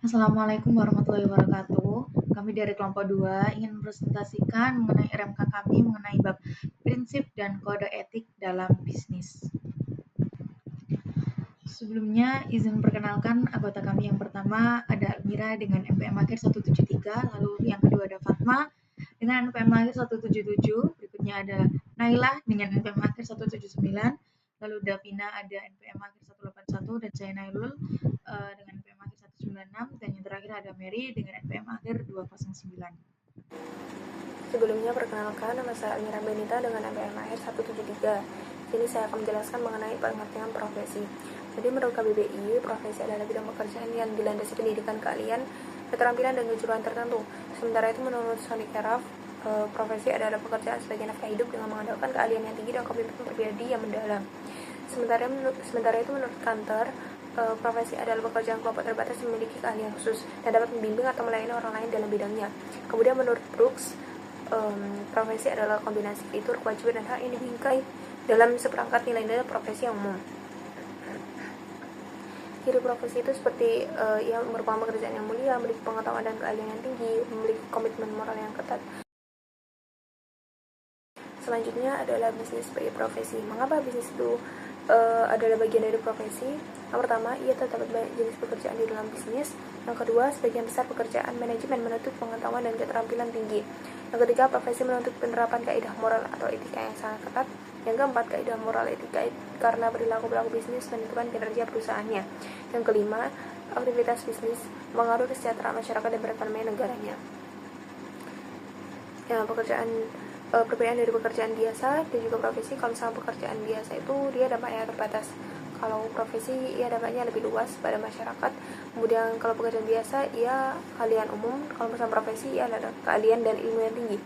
Assalamualaikum warahmatullahi wabarakatuh. Kami dari kelompok 2 ingin mempresentasikan mengenai RMK kami mengenai bab prinsip dan kode etik dalam bisnis. Sebelumnya, izin perkenalkan anggota kami yang pertama ada Almira dengan NPM akhir 173, lalu yang kedua ada Fatma dengan NPM akhir 177, berikutnya ada Nailah dengan NPM akhir 179, lalu Davina ada NPM akhir 181, dan saya Nailul dengan NPM akhir 196, dan yang terakhir ada Mary dengan NPM akhir 209. Sebelumnya perkenalkan, nama saya Almira Benita dengan NPM akhir 173. Sini saya akan menjelaskan mengenai pengertian profesi. Jadi menurut KBBI, profesi adalah bidang pekerjaan yang dilandasi pendidikan keahlian, keterampilan dan kejuruan tertentu. Sementara itu menurut Sonic Eraf, profesi adalah pekerjaan sebagai nafkah hidup dengan mengandalkan keahlian yang tinggi dan komitmen pribadi yang mendalam. Sementara itu menurut Kantor, profesi adalah pekerjaan kelompok terbatas yang memiliki keahlian khusus dan dapat membimbing atau melayani orang lain dalam bidangnya. Kemudian menurut Brooks, profesi adalah kombinasi fitur, kewajiban, dan hak yang dibingkai dalam seperangkat nilai-nilai profesi yang umum. Ciri profesi itu seperti ia merupakan pekerjaan yang mulia, memiliki pengetahuan dan keahlian yang tinggi, memiliki komitmen moral yang ketat. Selanjutnya adalah bisnis sebagai profesi. Mengapa bisnis itu adalah bagian dari profesi? Yang pertama, ia terdapat banyak jenis pekerjaan di dalam bisnis. Yang kedua, sebagian besar pekerjaan manajemen menuntut pengetahuan dan keterampilan tinggi. Yang ketiga, profesi menuntut penerapan kaidah moral atau etika yang sangat ketat. Yang keempat, kaidah moral etika karena perilaku bisnis menentukan kinerja perusahaannya. Yang kelima, aktivitas bisnis mengaruhi kesejahteraan masyarakat dan perekonomian negaranya. Ya, perbedaan dari pekerjaan biasa dan juga profesi. Kalau misalnya pekerjaan biasa itu dia dampaknya terbatas, kalau profesi ia dampaknya lebih luas pada masyarakat. Kemudian kalau pekerjaan biasa ia keahlian umum, kalau misalnya profesi ia adalah keahlian dan ilmu yang tinggi.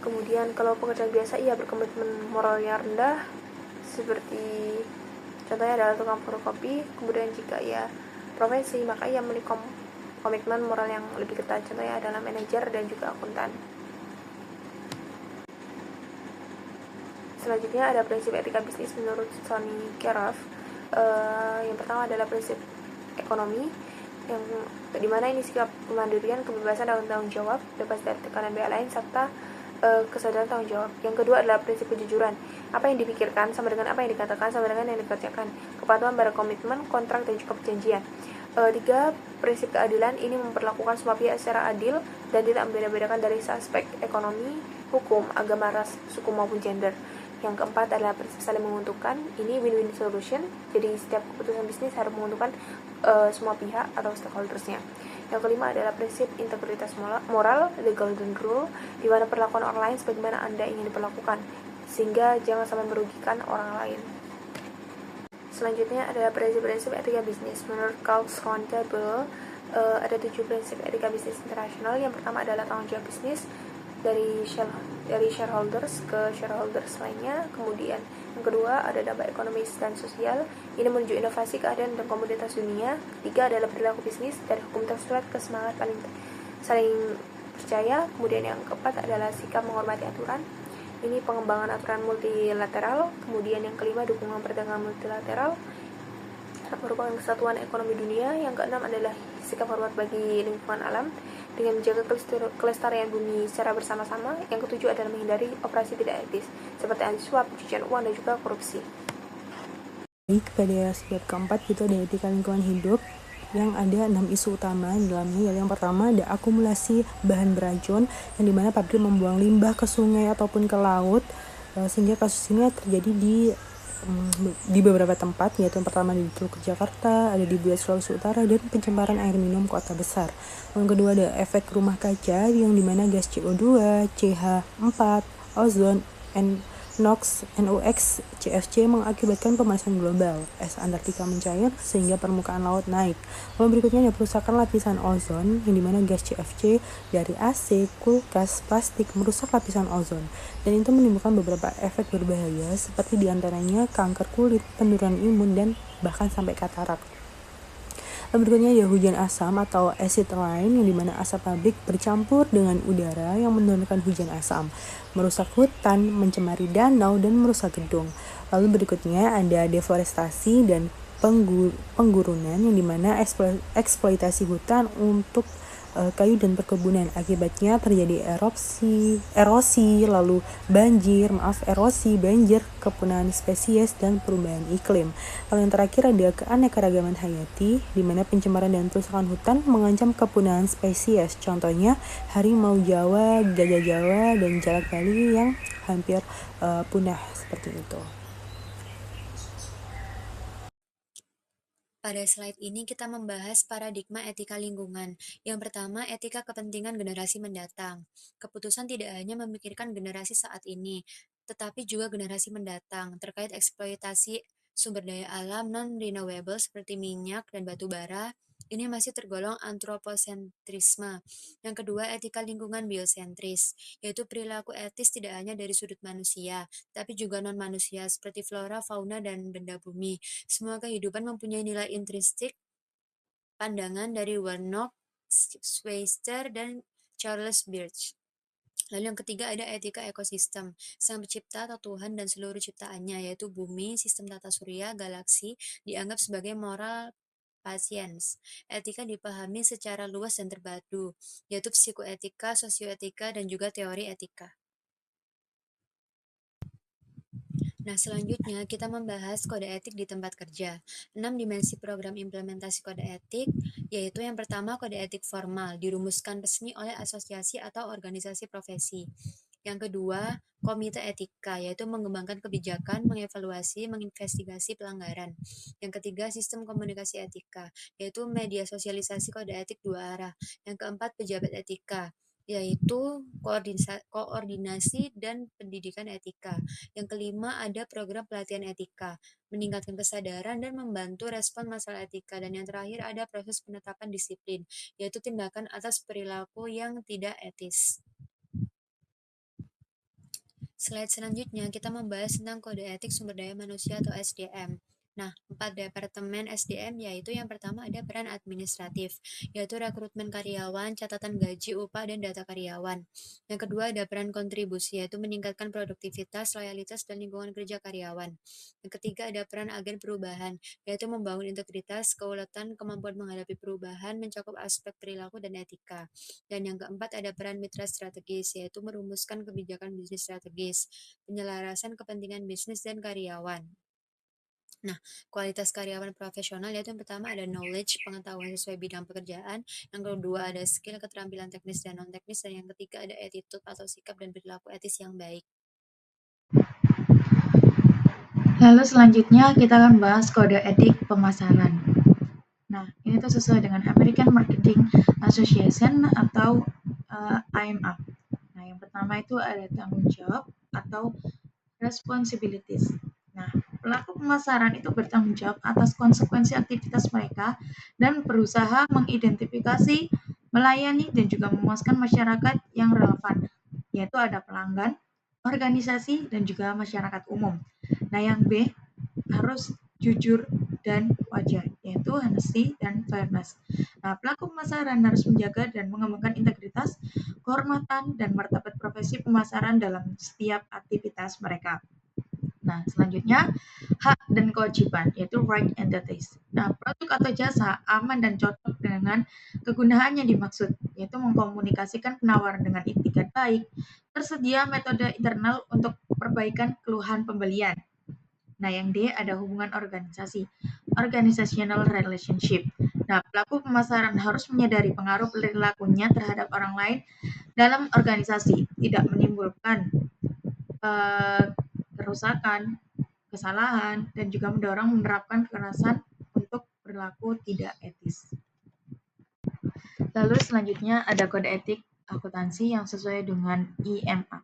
Kemudian kalau pekerjaan biasa ia berkomitmen moral yang rendah, seperti contohnya adalah tukang fotokopi. Kemudian jika ia profesi maka ia memiliki komitmen moral yang lebih ketat, contohnya adalah manajer dan juga akuntan. Selanjutnya ada prinsip etika bisnis menurut Sony Kerov. Yang pertama adalah prinsip ekonomi, yang dimana ini sikap kemandirian, kebebasan dan tanggung jawab, bebas dari tekanan pihak lain, serta kesadaran tanggung jawab. Yang kedua adalah prinsip kejujuran. Apa yang dipikirkan sama dengan apa yang dikatakan sama dengan yang dikerjakan. Kepatuhan pada komitmen, kontrak, dan juga perjanjian. Tiga, prinsip keadilan. Ini memperlakukan semua pihak secara adil dan tidak membeda-bedakan dari aspek ekonomi, hukum, agama, ras, suku maupun gender. Yang keempat adalah prinsip saling menguntungkan. Ini win-win solution. Jadi setiap keputusan bisnis harus menguntungkan semua pihak atau stakeholdersnya. Yang kelima adalah prinsip integritas moral, the golden rule, di mana perlakuan orang lain sebagaimana Anda ingin diperlakukan, sehingga jangan sampai merugikan orang lain. Selanjutnya adalah prinsip-prinsip etika bisnis. Menurut Carl Schontabel, ada 7 prinsip etika bisnis internasional. Yang pertama adalah tanggung jawab bisnis dari shareholders ke shareholders lainnya. Kemudian yang kedua ada dampak ekonomis dan sosial, ini menuju inovasi, keadaan dan komoditas dunia. Ketiga adalah perilaku bisnis dari hukum tersurat ke semangat saling percaya. Kemudian yang keempat adalah sikap menghormati aturan, ini pengembangan aturan multilateral. Kemudian yang kelima dukungan perdagangan multilateral merupakan kesatuan ekonomi dunia. Yang keenam adalah sikap hormat bagi lingkungan alam dengan menjaga kelestarian bumi secara bersama-sama. Yang ketujuh adalah menghindari operasi tidak etis seperti anti-suap, pencucian uang, dan juga korupsi. Pada bab keempat itu ada etika lingkungan hidup, yang ada 6 isu utama di dalamnya. Yang pertama ada akumulasi bahan beracun, yang dimana pabrik membuang limbah ke sungai ataupun ke laut, sehingga kasus ini terjadi di beberapa tempat, yaitu yang pertama di Teluk Jakarta, ada di Buat Sulawesi Utara, dan pencemaran air minum kota besar. Yang kedua ada efek rumah kaca, yang dimana gas CO2, CH4, ozon, NOx, NOx, CFC mengakibatkan pemanasan global. Es Antartika mencair sehingga permukaan laut naik. Lalu berikutnya ada perusakan lapisan ozon, yang dimana gas CFC dari AC, kulkas, plastik merusak lapisan ozon, dan itu menimbulkan beberapa efek berbahaya seperti diantaranya kanker kulit, penurunan imun, dan bahkan sampai katarak. Berikutnya ada hujan asam atau acid rain, yang dimana asap pabrik bercampur dengan udara yang menurunkan hujan asam, merusak hutan, mencemari danau, dan merusak gedung. Lalu berikutnya ada deforestasi dan penggurunan yang dimana eksploitasi hutan untuk kayu dan perkebunan. Akibatnya terjadi erosi, banjir, kepunahan spesies, dan perubahan iklim. Lalu yang terakhir ada keanekaragaman hayati, di mana pencemaran dan perusakan hutan mengancam kepunahan spesies. Contohnya harimau Jawa, gajah Jawa, dan jalak Bali yang hampir punah seperti itu. Pada slide ini kita membahas paradigma etika lingkungan. Yang pertama, etika kepentingan generasi mendatang. Keputusan tidak hanya memikirkan generasi saat ini, tetapi juga generasi mendatang terkait eksploitasi sumber daya alam non-renewable seperti minyak dan batu bara. Ini masih tergolong antroposentrisme. Yang kedua, etika lingkungan biosentris, yaitu perilaku etis tidak hanya dari sudut manusia, tapi juga non-manusia seperti flora, fauna, dan benda bumi. Semua kehidupan mempunyai nilai intrinsik. Pandangan dari Warnock, Schweitzer, dan Charles Birch. Lalu yang ketiga ada etika ekosistem, sang pencipta atau Tuhan dan seluruh ciptaannya, yaitu bumi, sistem tata surya, galaksi, dianggap sebagai moral pasiens. Etika dipahami secara luas dan terpadu, yaitu psikoetika, sosioetika, dan juga teori etika. Nah, selanjutnya kita membahas kode etik di tempat kerja. 6 dimensi program implementasi kode etik, yaitu yang pertama kode etik formal, dirumuskan resmi oleh asosiasi atau organisasi profesi. Yang kedua, komite etika, yaitu mengembangkan kebijakan, mengevaluasi, menginvestigasi pelanggaran. Yang ketiga, sistem komunikasi etika, yaitu media sosialisasi kode etik dua arah. Yang keempat, pejabat etika, yaitu koordinasi dan pendidikan etika. Yang kelima, ada program pelatihan etika, meningkatkan kesadaran dan membantu respon masalah etika. Dan yang terakhir, ada proses penetapan disiplin, yaitu tindakan atas perilaku yang tidak etis. Slide selanjutnya, kita membahas tentang kode etik sumber daya manusia atau SDM. Nah, 4 departemen SDM yaitu yang pertama ada peran administratif, yaitu rekrutmen karyawan, catatan gaji, upah, dan data karyawan. Yang kedua ada peran kontribusi, yaitu meningkatkan produktivitas, loyalitas, dan lingkungan kerja karyawan. Yang ketiga ada peran agen perubahan, yaitu membangun integritas, keuletan, kemampuan menghadapi perubahan, mencakup aspek perilaku dan etika. Dan yang keempat ada peran mitra strategis, yaitu merumuskan kebijakan bisnis strategis, penyelarasan kepentingan bisnis dan karyawan. Nah, kualitas karyawan profesional yaitu yang pertama ada knowledge, pengetahuan sesuai bidang pekerjaan, yang kedua ada skill, keterampilan teknis dan non-teknis, dan yang ketiga ada attitude atau sikap dan perilaku etis yang baik. Lalu selanjutnya kita akan bahas kode etik pemasaran. Nah, ini tuh sesuai dengan American Marketing Association atau AMA. Nah, yang pertama itu ada tanggung jawab atau responsibilities. Nah, pelaku pemasaran itu bertanggung jawab atas konsekuensi aktivitas mereka dan berusaha mengidentifikasi, melayani, dan juga memuaskan masyarakat yang relevan, yaitu ada pelanggan, organisasi, dan juga masyarakat umum. Nah, yang B harus jujur dan wajar, yaitu honesty dan fairness. Nah, pelaku pemasaran harus menjaga dan mengembangkan integritas, kehormatan, dan martabat profesi pemasaran dalam setiap aktivitas mereka. Nah, selanjutnya hak dan kewajiban, yaitu right and duties. Nah, produk atau jasa aman dan cocok dengan kegunaan yang dimaksud, yaitu mengkomunikasikan penawaran dengan itikat baik, tersedia metode internal untuk perbaikan keluhan pembelian. Nah, yang D ada hubungan organisasi, organizational relationship. Nah, pelaku pemasaran harus menyadari pengaruh perilakunya terhadap orang lain dalam organisasi, tidak menimbulkan kerusakan, kesalahan, dan juga mendorong menerapkan kekerasan untuk perilaku tidak etis. Lalu selanjutnya ada kode etik akuntansi yang sesuai dengan IMA.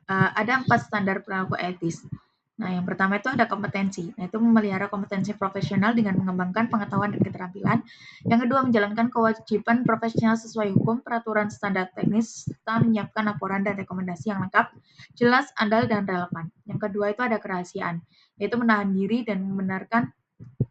Ada 4 standar perilaku etis. Nah, yang pertama itu ada kompetensi. Nah, itu memelihara kompetensi profesional dengan mengembangkan pengetahuan dan keterampilan. Yang kedua, menjalankan kewajiban profesional sesuai hukum, peraturan, standar teknis, serta menyiapkan laporan dan rekomendasi yang lengkap, jelas, andal, dan relevan. Yang kedua itu ada kerahasiaan, yaitu menahan diri dan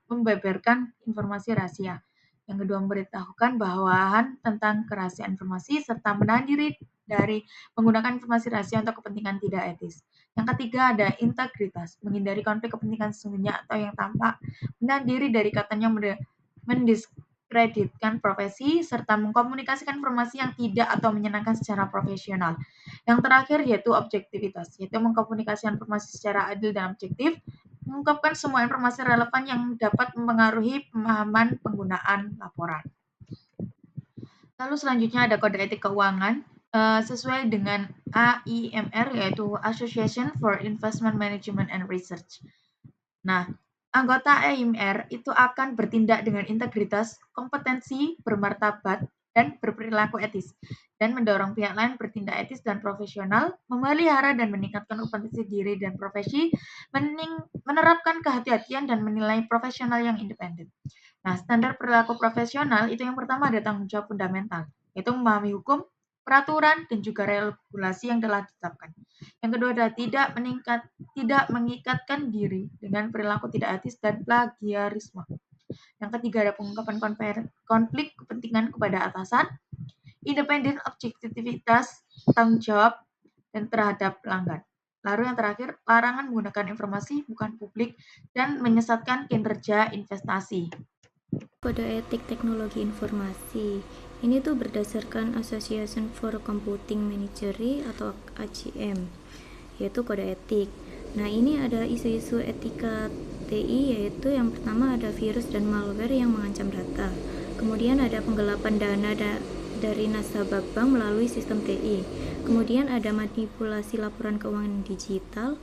membeberkan informasi rahasia. Yang kedua, memberitahukan bawahan tentang kerahasiaan informasi serta menahan diri dari menggunakan informasi rahasia untuk kepentingan tidak etis. Yang ketiga ada integritas, menghindari konflik kepentingan sesungguhnya atau yang tampak menahan diri dari katanya mendiskreditkan profesi serta mengkomunikasikan informasi yang tidak atau menyenangkan secara profesional. Yang terakhir yaitu objektivitas, yaitu mengkomunikasikan informasi secara adil dan objektif, mengungkapkan semua informasi relevan yang dapat mempengaruhi pemahaman penggunaan laporan. Lalu selanjutnya ada kode etik keuangan sesuai dengan AIMR yaitu Association for Investment Management and Research. Nah, anggota AIMR itu akan bertindak dengan integritas, kompetensi, bermartabat, dan berperilaku etis, dan mendorong pihak lain bertindak etis dan profesional, memelihara dan meningkatkan kompetensi diri dan profesi, menerapkan kehati-hatian dan menilai profesional yang independen. Nah, standar perilaku profesional itu yang pertama ada tanggung jawab fundamental, yaitu memahami hukum, peraturan, dan juga regulasi yang telah ditetapkan. Yang kedua adalah tidak mengikatkan diri dengan perilaku tidak etis dan plagiarisme. Yang ketiga ada pengungkapan konflik kepentingan kepada atasan, independen, objektivitas, tanggung jawab, dan terhadap pelanggan. Lalu yang terakhir, larangan menggunakan informasi bukan publik dan menyesatkan kinerja investasi. Kode etik teknologi informasi ini tuh berdasarkan Association for Computing Management atau ACM, yaitu kode etik. Nah, ini ada isu-isu etika TI, yaitu yang pertama ada virus dan malware yang mengancam data. Kemudian ada penggelapan dana dari nasabah bank melalui sistem TI. Kemudian ada manipulasi laporan keuangan digital.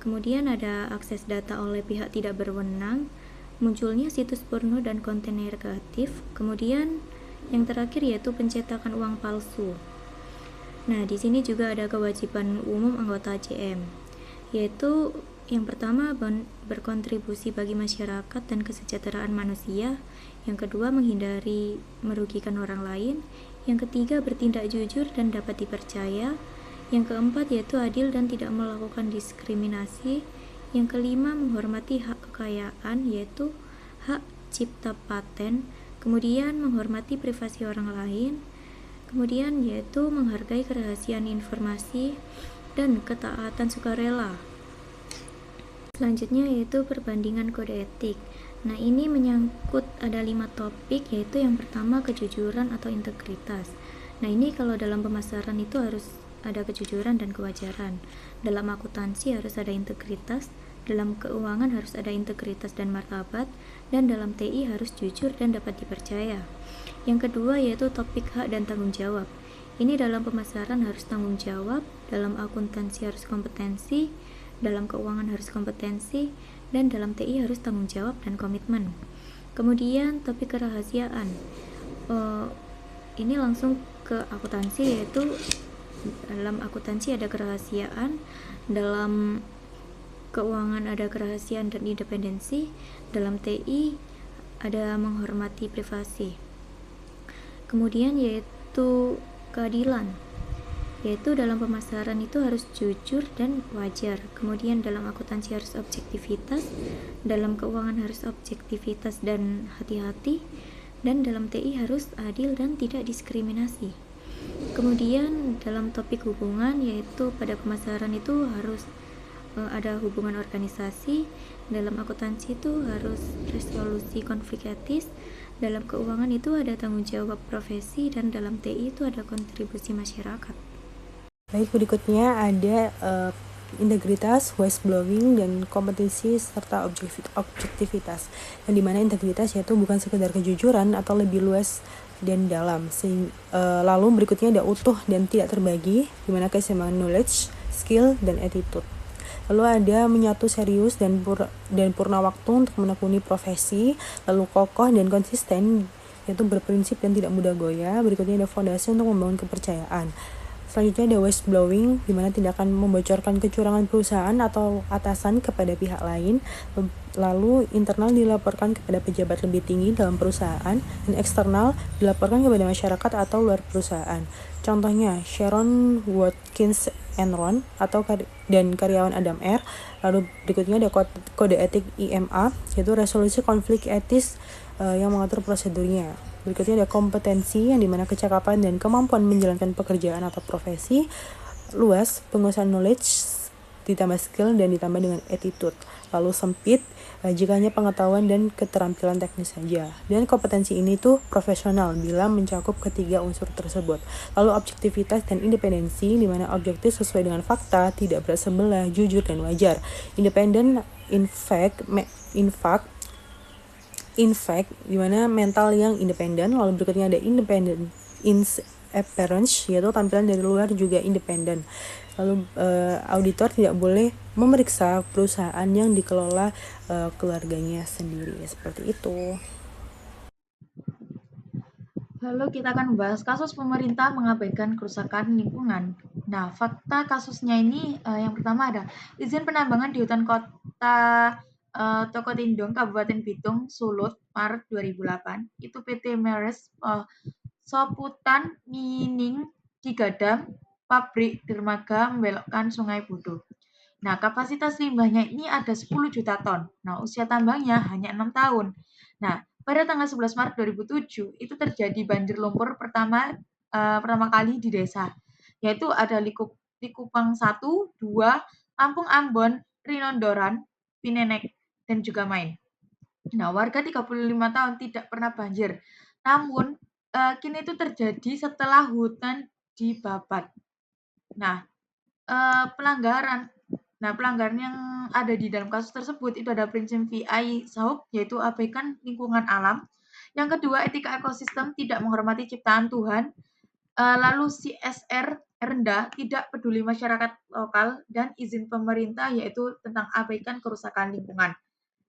Kemudian ada akses data oleh pihak tidak berwenang, munculnya situs porno dan konten negatif. Kemudian yang terakhir yaitu pencetakan uang palsu. Nah, di sini juga ada kewajiban umum anggota ACM, yaitu yang pertama berkontribusi bagi masyarakat dan kesejahteraan manusia, yang kedua menghindari merugikan orang lain, yang ketiga bertindak jujur dan dapat dipercaya, yang keempat yaitu adil dan tidak melakukan diskriminasi, yang kelima menghormati hak kekayaan yaitu hak cipta paten, kemudian menghormati privasi orang lain, kemudian yaitu menghargai kerahasiaan informasi dan ketaatan sukarela. Selanjutnya yaitu perbandingan kode etik. Nah, ini menyangkut ada 5 topik, yaitu yang pertama kejujuran atau integritas. Nah, ini kalau dalam pemasaran itu harus ada kejujuran dan kewajaran. Dalam akuntansi harus ada integritas, dalam keuangan harus ada integritas dan martabat, dan dalam TI harus jujur dan dapat dipercaya. Yang kedua yaitu topik hak dan tanggung jawab. Ini dalam pemasaran harus tanggung jawab, dalam akuntansi harus kompetensi, dalam keuangan harus kompetensi, dan dalam TI harus tanggung jawab dan komitmen. Kemudian topik kerahasiaan. Ini langsung ke akuntansi, yaitu dalam akuntansi ada kerahasiaan, dalam keuangan ada kerahasiaan dan independensi, dalam TI ada menghormati privasi. Kemudian yaitu keadilan, yaitu dalam pemasaran itu harus jujur dan wajar. Kemudian dalam akuntansi harus objektivitas, dalam keuangan harus objektivitas dan hati-hati, dan dalam TI harus adil dan tidak diskriminasi. Kemudian dalam topik hubungan, yaitu pada pemasaran itu harus ada hubungan organisasi, dalam akuntansi itu harus resolusi konflik etis, dalam keuangan itu ada tanggung jawab profesi, dan dalam TI itu ada kontribusi masyarakat. Baik, berikutnya ada integritas, whistleblowing, dan kompetensi serta objektivitas. Yang dimana integritas yaitu bukan sekedar kejujuran atau lebih luas dan dalam. Lalu berikutnya ada utuh dan tidak terbagi, dimana keseimbangan knowledge, skill, dan attitude. Lalu ada menyatu serius dan purna waktu untuk menekuni profesi, lalu kokoh dan konsisten, yaitu berprinsip dan tidak mudah goyah. Berikutnya ada fondasi untuk membangun kepercayaan. Selanjutnya ada whistleblowing, di mana tindakan membocorkan kecurangan perusahaan atau atasan kepada pihak lain. Lalu internal dilaporkan kepada pejabat lebih tinggi dalam perusahaan, dan eksternal dilaporkan kepada masyarakat atau luar perusahaan. Contohnya Sharon Watkins Enron dan karyawan Adam R. Lalu berikutnya ada kode etik IMA, yaitu resolusi konflik etis yang mengatur prosedurnya. Berikutnya ada kompetensi, yang dimana kecakapan dan kemampuan menjalankan pekerjaan atau profesi. Luas, penguasaan knowledge ditambah skill dan ditambah dengan attitude. Lalu sempit, jika hanya pengetahuan dan keterampilan teknis saja. Dan kompetensi ini tuh profesional bila mencakup ketiga unsur tersebut. Lalu objektivitas dan independensi, di mana objektif sesuai dengan fakta, tidak bersebelah, jujur dan wajar. Independen in fact, di mana mental yang independen. Lalu berikutnya ada independent in appearance, yaitu tampilan dari luar juga independen. Lalu auditor tidak boleh memeriksa perusahaan yang dikelola keluarganya sendiri, seperti itu. Lalu kita akan membahas kasus pemerintah mengabaikan kerusakan lingkungan. Nah, fakta kasusnya ini yang pertama ada izin penambangan di hutan kota Tokotindung, Kabupaten Bitung, Sulut, Maret 2008. Itu PT Meres Soputan Mining digadang pabrik dermaga membelokkan Sungai Budo. Nah, kapasitas limbahnya ini ada 10 juta ton. Nah, usia tambangnya hanya 6 tahun. Nah, pada tanggal 11 Maret 2007 itu terjadi banjir lumpur pertama kali di desa, yaitu ada Likupang 1, 2, Lampung Ambon, Rinondoran, Pinenek, dan juga Main. Nah, warga 35 tahun tidak pernah banjir. Namun, kini itu terjadi setelah hutan dibabat. Nah, pelanggaran yang ada di dalam kasus tersebut itu ada prinsip VI SAUB, yaitu abaikan lingkungan alam. Yang kedua, etika ekosistem, tidak menghormati ciptaan Tuhan. Lalu CSR rendah, tidak peduli masyarakat lokal, dan izin pemerintah, yaitu tentang abaikan kerusakan lingkungan.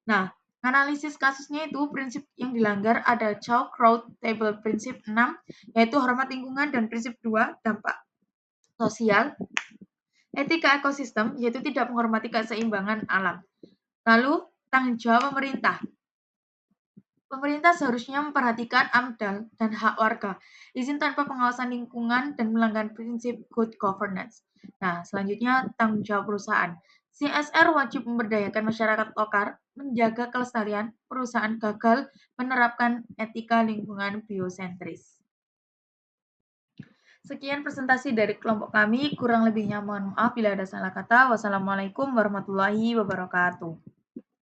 Nah, analisis kasusnya itu prinsip yang dilanggar ada Chow Crowd Table prinsip 6, yaitu hormat lingkungan, dan prinsip 2, dampak sosial. Etika ekosistem, yaitu tidak menghormati keseimbangan alam. Lalu, tanggung jawab pemerintah. Pemerintah seharusnya memperhatikan AMDAL dan hak warga, izin tanpa pengawasan lingkungan, dan melanggar prinsip good governance. Nah, selanjutnya tanggung jawab perusahaan. CSR wajib memberdayakan masyarakat lokal, menjaga kelestarian, perusahaan gagal menerapkan etika lingkungan biosentris. Sekian presentasi dari kelompok kami, kurang lebihnya mohon maaf bila ada salah kata. Wassalamualaikum warahmatullahi wabarakatuh.